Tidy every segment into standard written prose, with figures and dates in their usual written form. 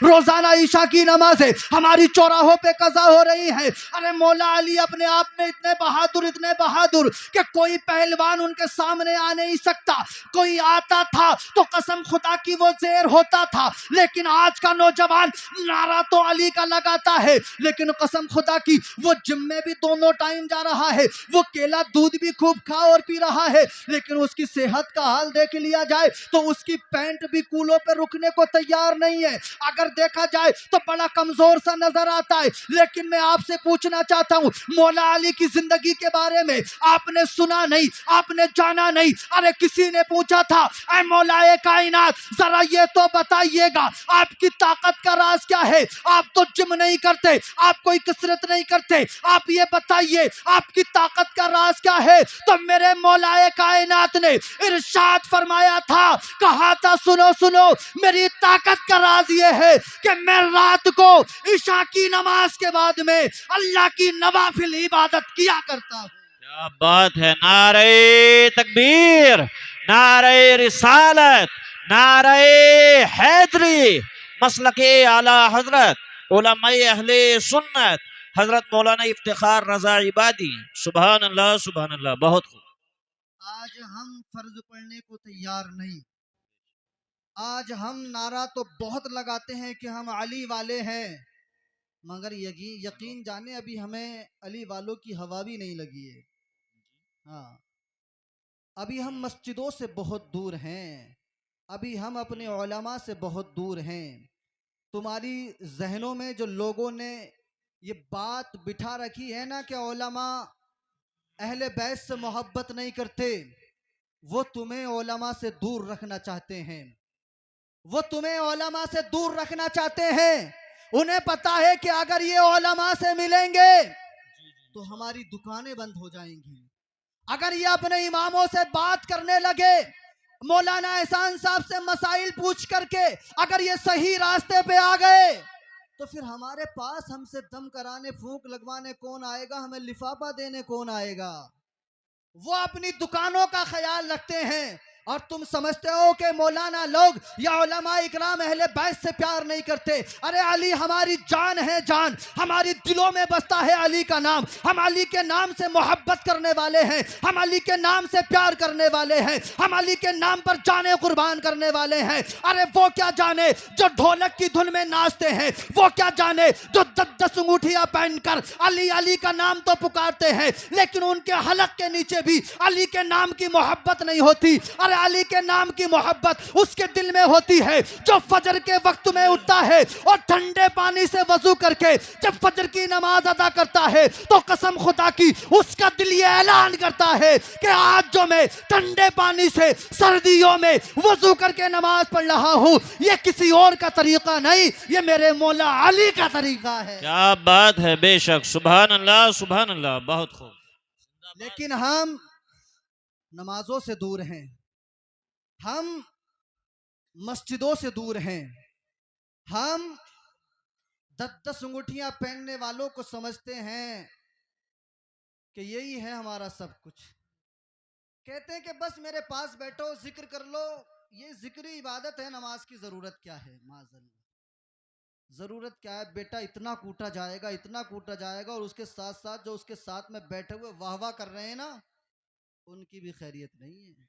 रोजाना ईशा की नमाजें हमारी चौराहों पे कज़ा हो रही हैं। अरे मौला अली अपने आप में इतने बहादुर कि कोई पहलवान उनके सामने आ नहीं सकता। कोई आता था तो कसम खुदा की वो ज़ेर होता था। लेकिन आज का नौजवान नारा तो अली का लगाता है, लेकिन कसम खुदा की वो जिम में भी दोनों टाइम जा रहा है, वो केला दूध भी खूब खा और पी रहा है, लेकिन उसकी सेहत का हाल देख लिया जाए तो उसकी पैंट भी कूलों पे रुकने को तैयार नहीं है। अगर देखा जाए तो बड़ा कमजोर सा नजर आता है। लेकिन मैं आपसे पूछना चाहता हूं, मौला अली की जिंदगी के बारे में आपने सुना नहीं, आपने जाना नहीं। अरे किसी ने पूछा था, ऐ मौलाए कायनात जरा ये तो बताइएगा आपकी ताकत का राज क्या है? आप तो जिम नहीं करते, आप कोई कसरत नहीं करते, आप ये बताइए आपकी ताकत का राज क्या है? तो मेरे मौलाए कायनात ने इरशाद फरमाया था, कहा था, सुनो सुनो, मेरी ताकत का राज ये है कि मैं रात को ईशा की नमाज के बाद में अल्लाह की नवाफिल इबादत किया करता हूं। क्या बात है। नारे तकबीर, नारे रिसालत, नारे हैदरी, मसलके आला हजरत उलमाए अहले सुन्नत हजरत मौलाना इफ्तिखार रजा इबादी। सुभान अल्लाह, सुभान अल्लाह। बहुत खूब। आज हम फर्ज पढ़ने को तैयार नहीं। आज हम नारा तो बहुत लगाते हैं कि हम अली वाले हैं, मगर यकीन जाने अभी हमें अली वालों की हवा भी नहीं लगी है। हाँ, अभी हम मस्जिदों से बहुत दूर हैं, अभी हम अपने उलमा से बहुत दूर हैं। तुम्हारी जहनों में जो लोगों ने ये बात बिठा रखी है ना कि उलमा अहले बैत से मोहब्बत नहीं करते, वो तुम्हें उलमा से दूर रखना चाहते हैं। वो तुम्हें उलमा से दूर रखना चाहते हैं। उन्हें पता है कि अगर ये उलमा से मिलेंगे तो हमारी दुकानें बंद हो जाएंगी। अगर ये अपने इमामों से बात करने लगे, मौलाना एहसान साहब से मसाइल पूछ करके अगर ये सही रास्ते पे आ गए, तो फिर हमारे पास हमसे दम कराने, फूंक लगवाने कौन आएगा? हमें लिफाफा देने कौन आएगा? वो अपनी दुकानों का ख्याल रखते हैं। और तुम समझते हो कि मौलाना लोग या उलमा इकराम अहले बैत से प्यार नहीं करते। अरे अली हमारी जान है, जान हमारी दिलों में बसता है अली का नाम। हम अली के नाम से मोहब्बत करने वाले हैं, हम अली के नाम से प्यार करने वाले हैं, हम अली के नाम पर जाने कुर्बान करने वाले हैं। अरे वो क्या जाने जो ढोलक की धुन में नाचते हैं, वो क्या जाने जो 10-10 अंगूठियां पहनकर अली अली का नाम तो पुकारते हैं, लेकिन उनके हलक के नीचे भी अली के नाम की मोहब्बत नहीं होती। अरे अली के नाम की मोहब्बत उसके दिल में होती है जो फजर के वक्त में उठता है और ठंडे पानी से वजू करके जब फजर की नमाज अदा करता है तो कसम खुदा की उसका दिल ये ऐलान करता है कि आज जो मैं ठंडे पानी से सर्दियों में वजू करके नमाज पढ़ रहा हूं, ये किसी और का तरीका नहीं, ये मेरे मौला अली का तरीका है। क्या बात है। बेशक, सुभान अल्लाह, सुभान अल्लाह। बहुत खूब। लेकिन हम नमाजों से दूर हैं, हम मस्जिदों से दूर हैं, हम 10-10 अंगूठियां पहनने वालों को समझते हैं कि यही है हमारा सब कुछ। कहते हैं कि बस मेरे पास बैठो, जिक्र कर लो। ये जिक्र इबादत है, नमाज की जरूरत क्या है? माज़अल्लाह जरूरत क्या है? बेटा इतना कूटा जाएगा, इतना कूटा जाएगा, और उसके साथ साथ जो उसके साथ में बैठे हुए वाह वाह कर रहे हैं ना, उनकी भी खैरियत नहीं है।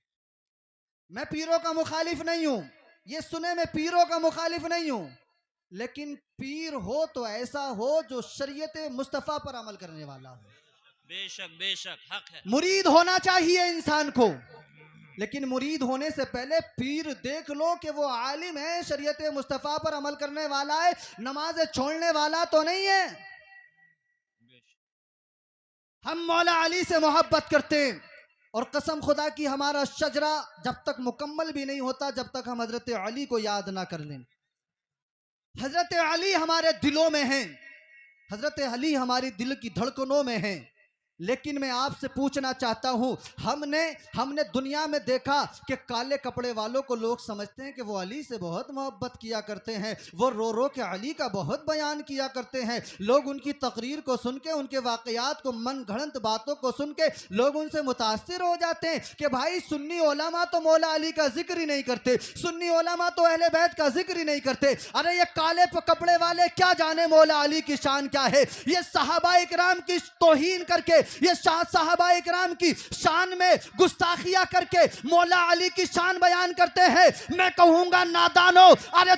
मैं पीरों का मुखालिफ नहीं हूं, ये सुने, मैं पीरों का मुखालिफ नहीं हूं, लेकिन पीर हो तो ऐसा हो जो शरीयत मुस्तफ़ा पर अमल करने वाला हो। बेशक, बेशक, हक है। मुरीद होना चाहिए इंसान को, लेकिन मुरीद होने से पहले पीर देख लो कि वो आलिम है, शरीयत मुस्तफ़ा पर अमल करने वाला है, नमाज छोड़ने वाला तो नहीं है। हम मौला अली से मोहब्बत करते हैं, और कसम खुदा की हमारा शजरा जब तक मुकम्मल भी नहीं होता जब तक हम हजरत अली को याद ना कर लें। हजरत अली हमारे दिलों में हैं, हजरत अली हमारी दिल की धड़कनों में हैं। लेकिन मैं आपसे पूछना चाहता हूं, हमने दुनिया में देखा कि काले कपड़े वालों को लोग समझते हैं कि वो अली से बहुत मोहब्बत किया करते हैं, वो रो रो के अली का बहुत बयान किया करते हैं। लोग उनकी तकरीर को सुन के, उनके वाकयात को, मन घड़ंत बातों को सुन के लोग उनसे मुतासिर हो जाते हैं कि भाई सुन्नी उलमा तो मौला अली का जिक्र ही नहीं करते, सुन्नी उलमा तो अहले बैत का जिक्र ही नहीं करते। अरे ये काले कपड़े वाले क्या जाने मौला अली की शान क्या है। ये सहाबा इकराम की तौहीन करके, ये सहाबा इकराम की शान में गुस्ताखियां करके मौला अली की शान बयान करते हैं। मैं कहूंगा नादानो, अरे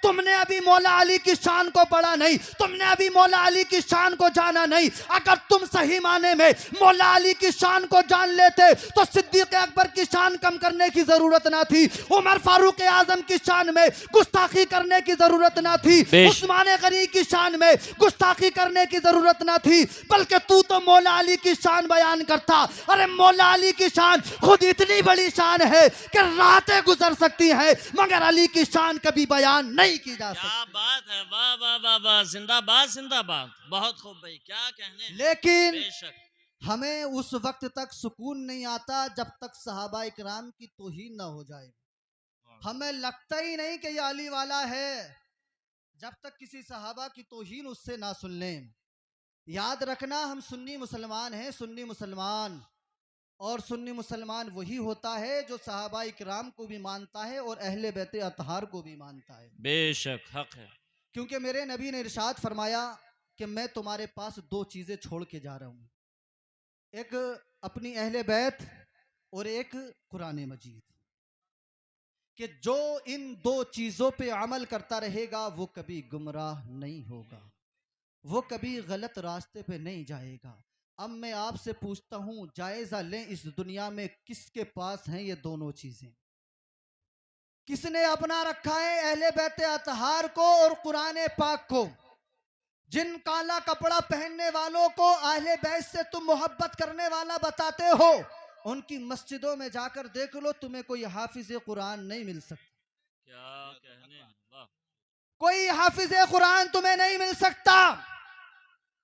तुमने अभी मौला अली की शान को पढ़ा नहीं, तुमने अभी मौला अली की शान को जाना नहीं। अगर तुम सही माने में मौला अली की शान को जान लेते तो सिद्दीक अकबर की शान कम करने की जरूरत ना थी, उमर फारूक आजम की शान में गुस्ताखी करने की जरूरत ना थी, उस्मान गनी की शान में गुस्ताखी करने की जरूरत ना थी, बल्कि तू तो मौला अली की शान बयान करता। अरे मौला अली की शान खुद इतनी बड़ी शान है कि रातें गुजर सकती हैं मगर अली की शान कभी बयान नहीं की जा सकती। क्या बात है, वाह वाह वाह वाह, जिंदाबाद जिंदाबाद, बहुत खूब भाई, क्या कहने हैं। लेकिन बेशक हमें उस वक्त तक सुकून नहीं आता जब तक सहाबा इकराम की तौहीन ना हो जाए। हमें लगता ही नहीं कि यह अली वाला है जब तक किसी सहाबा की तौहीन उससे ना सुन लें। याद रखना, हम सुन्नी मुसलमान हैं, सुन्नी मुसलमान, और सुन्नी मुसलमान वही होता है जो सहाबा इकराम को भी मानता है और अहले बैत अतहार को भी मानता है। बेशक हक है। क्योंकि मेरे नबी ने इरशाद फरमाया कि मैं तुम्हारे पास दो चीजें छोड़ के जा रहा हूं, एक अपनी अहले बैत और एक कुरान मजीद, कि जो इन दो चीजों पे अमल करता रहेगा वो कभी गुमराह नहीं होगा, वो कभी गलत रास्ते पे नहीं जाएगा। अब मैं आपसे पूछता हूं, जायजा लें इस दुनिया में किसके पास हैं ये दोनों चीजें? किसने अपना रखा है अहले बैत अतहार को और कुरान पाक को? जिन काला कपड़ा पहनने वालों को अहले बैत से तुम मोहब्बत करने वाला बताते हो, उनकी मस्जिदों में जाकर देख लो, तुम्हें कोई हाफिज कुरान नहीं मिल सकता। क्या कहने हैं, वाह। कोई हाफिज कुरान तुम्हें नहीं मिल सकता।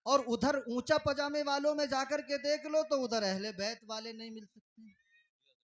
और उधर ऊंचा पजामे वालों में जाकर के देख लो तो उधर अहले बैत वाले नहीं मिल सकते।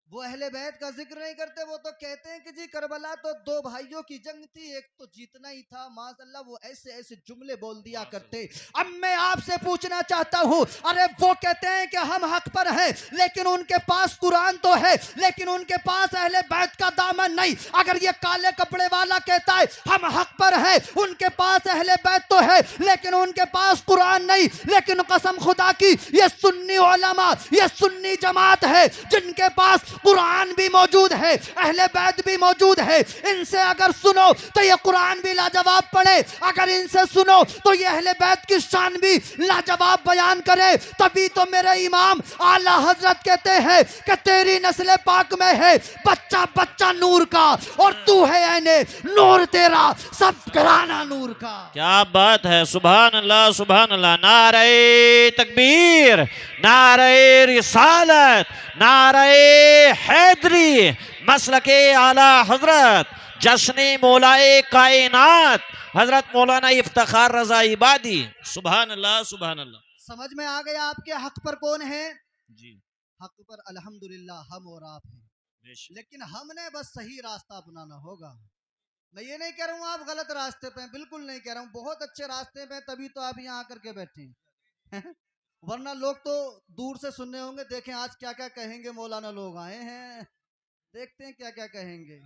वो अहले बैत का जिक्र नहीं करते, वो तो कहते हैं कि जी करबला तो दो भाइयों की जंग थी, एक तो जीतना ही था, माशाअल्लाह, वो ऐसे ऐसे जुमले बोल दिया करते। अब मैं आपसे पूछना चाहता हूं, अरे वो कहते हैं कि हम हक पर हैं, लेकिन उनके पास कुरान तो है, लेकिन उनके पास अहले बैत का दामन नहीं। अगर ये काले कपड़े वाला कहता है हम हक पर हैं, उनके पास अहले बैत तो है लेकिन उनके पास कुरान नहीं, लेकिन कसम खुदा की ये सुन्नी उलमा, ये सुन्नी जमात है जिनके पास कुरान भी मौजूद है, अहले बैत भी मौजूद है। इनसे अगर सुनो तो ये कुरान भी लाजवाब पढ़े, अगर इनसे सुनो तो ये अहले बैत की शान भी लाजवाब बयान करे। तभी तो मेरे इमाम आला हजरत कहते हैं कि तेरी नस्ल पाक में है बच्चा बच्चा नूर का, और तू है ऐने नूर, तेरा सब घराना नूर का। क्या बात है, सुभान अल्लाह सुभान अल्लाह। नारे तकबीर, नारे रिसालत, नारे हैदरी, मसलके आला हजरत, जश्न मौलाए कायनात हजरत मौलाना इफ्तिखार रजा इबादी, सुभान अल्लाह सुभान अल्लाह। समझ में आ गया आपके हक पर कौन है? जी, हक पर अल्हम्दुलिल्लाह हम और आप हैं, लेकिन हमने बस सही रास्ता अपनाना होगा। मैं ये नहीं कह रहा हूँ आप गलत रास्ते पे हैं, बिल्कुल नहीं कह रहा हूँ, बहुत अच्छे रास्ते पे, तभी तो आप यहाँ आकर के बैठे हैं। वरना लोग तो दूर से सुनने होंगे, देखें आज क्या क्या कहेंगे, मौलाना लोग आए हैं, देखते हैं क्या क्या कहेंगे।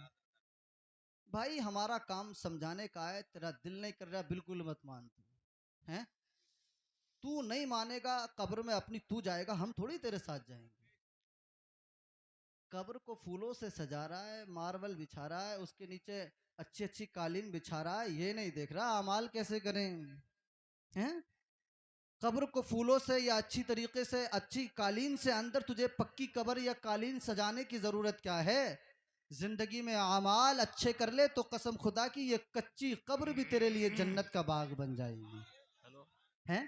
भाई हमारा काम समझाने का है, तेरा दिल नहीं कर रहा बिल्कुल मत मान, हैं तू नहीं मानेगा, कब्र में अपनी तू जाएगा, हम थोड़ी तेरे साथ जाएंगे। कब्र को फूलों से सजा रहा है, मार्बल बिछा रहा है, उसके नीचे अच्छी अच्छी कालीन बिछा रहा है, ये नहीं देख रहा अमाल कैसे करें, हैं? कब्र को फूलों से या अच्छी तरीके से अच्छी कालीन से अंदर तुझे पक्की कब्र या कालीन सजाने की जरूरत क्या है? जिंदगी में अमाल अच्छे कर ले तो कसम खुदा की ये कच्ची कब्र भी तेरे लिए जन्नत का बाग बन जाएगी, हैं?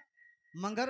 मगर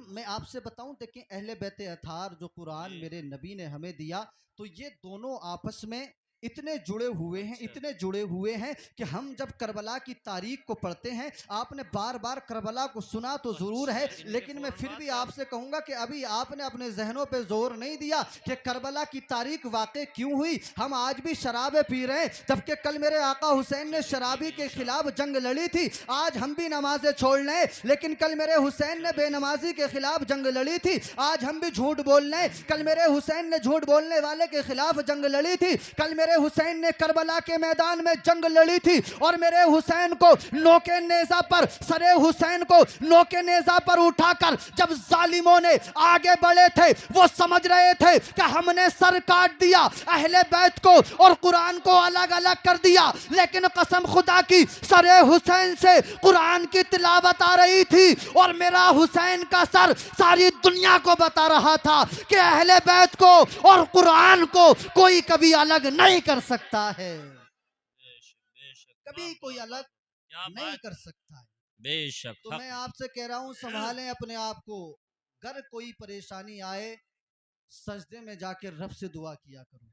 मैं आपसे बताऊं, देखिए अहले बैत अथार जो कुरान मेरे नबी ने हमें दिया, तो ये दोनों आपस में इतने जुड़े हुए हैं, इतने जुड़े हुए हैं कि हम जब करबला की तारीख को पढ़ते हैं, आपने बार बार करबला को सुना तो ज़रूर है, लेकिन मैं फिर भी आपसे कहूँगा कि अभी आपने अपने जहनों पे जोर नहीं दिया कि करबला की तारीख वाक़ई क्यों हुई। हम आज भी शराबें पी रहे हैं, जबकि कल मेरे आका हुसैन ने शराबी के खिलाफ जंग लड़ी थी। आज हम भी नमाजें छोड़ रहे हैं, लेकिन कल मेरे हुसैन ने बेनमाजी के खिलाफ जंग लड़ी थी। आज हम भी झूठ बोल रहे हैं, कल मेरे हुसैन ने झूठ बोलने वाले के खिलाफ जंग लड़ी थी। कल मेरे हुसैन ने करबला के मैदान में जंग लड़ी थी और मेरे हुसैन को नोके नेजा पर, सरे हुसैन को नोके नेजा पर उठाकर जब जालिमों ने आगे बढ़े थे, वो समझ रहे थे कि हमने सर काट दिया, अहले बैत को और कुरान को अलग अलग कर दिया, लेकिन कसम खुदा की सरे हुसैन से कुरान की तिलावत आ रही थी और मेरा हुसैन का सर सारी दुनिया को बता रहा था कि अहले बैत को और कुरान को कोई कभी अलग नहीं कर सकता है, कभी कोई अलग नहीं कर सकता है। बेशक। तो मैं आपसे कह रहा हूं, संभालें अपने आप को। अगर कोई परेशानी आए, सजदे में जाके रब से दुआ किया करो।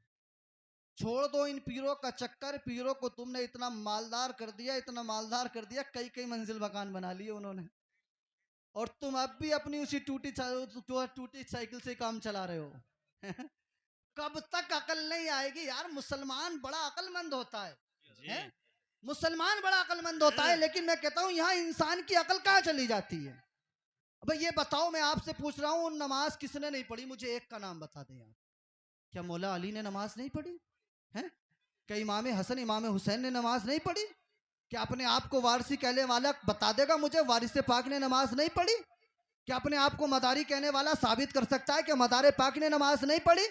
छोड़ दो इन पीरों का चक्कर। पीरों को तुमने इतना मालदार कर दिया, इतना मालदार कर दिया, कई कई मंजिल मकान बना लिए उन्होंने, और तुम अब भी अपनी उसी टूटी साइकिल से काम चला रहे हो। कब तक अकल नहीं आएगी यार। मुसलमान बड़ा अकलमंद होता है? मुसलमान बड़ा अकलमंद होता है, लेकिन मैं कहता हूं यहाँ इंसान की अकल कहाँ चली जाती है। अब ये बताओ, मैं आपसे पूछ रहा हूँ, नमाज किसने नहीं पढ़ी? मुझे एक का नाम बता दें आप। क्या मौला अली ने नमाज नहीं पढ़ी है? क्या इमाम हसन इमाम हुसैन ने नमाज नहीं पढ़ी? क्या अपने आप को वारसी कहने वाला बता देगा मुझे वारिस पाक ने नमाज नहीं पढ़ी? क्या अपने आप को मदारी कहने वाला साबित कर सकता है कि मदारे पाक ने नमाज नहीं पढ़ी?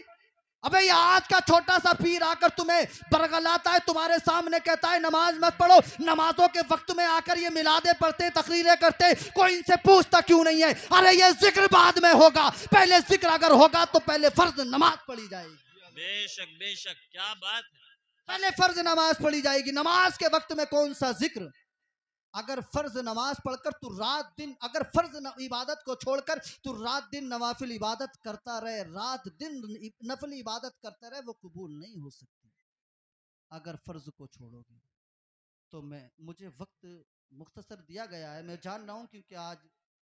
अबे ये आज का छोटा सा पीर आकर तुम्हें बरगलाता है, तुम्हारे सामने कहता है नमाज मत पढ़ो। नमाजों के वक्त में आकर ये मिलादे पढ़ते, तकरीरें करते, कोई इनसे पूछता क्यों नहीं है? अरे ये जिक्र बाद में होगा, पहले जिक्र अगर होगा तो पहले फर्ज नमाज पढ़ी जाएगी। बेशक बेशक, क्या बात है। पहले फर्ज नमाज पढ़ी जाएगी। नमाज के वक्त में कौन सा जिक्र? अगर फर्ज नमाज पढ़कर तू रात दिन, अगर फर्ज इबादत को छोड़कर तू रात दिन नवाफिल इबादत करता रहे, रात दिन नफिल इबादत करता रहे, वो कबूल नहीं हो सकती अगर फर्ज को छोड़ोगे। तो मुझे वक्त मुख्तसर दिया गया है, मैं जान रहा हूँ, क्योंकि आज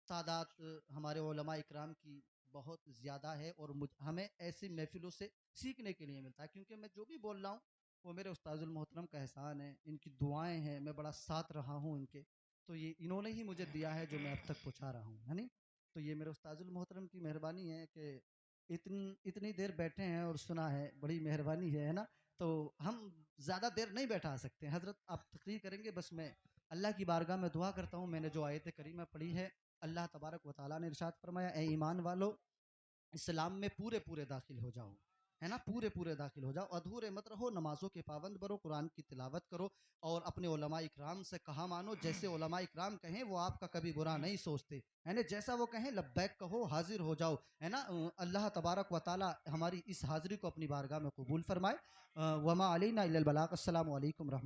तादाद हमारे उलमा इकराम की बहुत ज़्यादा है और हमें ऐसी महफिलों से सीखने के लिए मिलता है, क्योंकि मैं जो भी बोल रहा हूँ वो मेरे उस्ताजुल मोहतरम का एहसान है, इनकी दुआएं हैं, मैं बड़ा साथ रहा हूँ इनके, तो ये इन्होंने ही मुझे दिया है जो मैं अब तक पहुँचा रहा हूँ, है नहीं? तो ये मेरे उस्ताजुल मोहतरम की मेहरबानी है कि इतनी देर बैठे हैं और सुना है, बड़ी मेहरबानी है ना? तो हम ज़्यादा देर नहीं बैठा सकते। हज़रत आप तकरीर करेंगे, बस मैं अल्लाह की बारगाह में दुआ करता हूँ। मैंने जो आयत करीमा पढ़ी है, अल्लाह तबारक व तआला ने इरशाद फरमाया, ए ईमान वालो, इस्लाम में पूरे पूरे दाखिल हो जाओ, है ना? पूरे पूरे दाखिल हो जाओ, अधूरे मत रहो, नमाजों के पाबंद बनो, कुरान की तिलावत करो और अपने उलमा इकराम से कहा मानो। जैसे उलमा इकराम कहें वो आपका कभी बुरा नहीं सोचते, है ना? जैसा वो कहें लब्बैक कहो, हाजिर हो जाओ, है ना? अल्लाह तबारक व तआला हमारी इस हाजिरी को अपनी बारगाह में कबूल फरमाए। वमा अलैना इल्लल बलाग। अस्सलामु अलैकुम रहमतुल्लाह।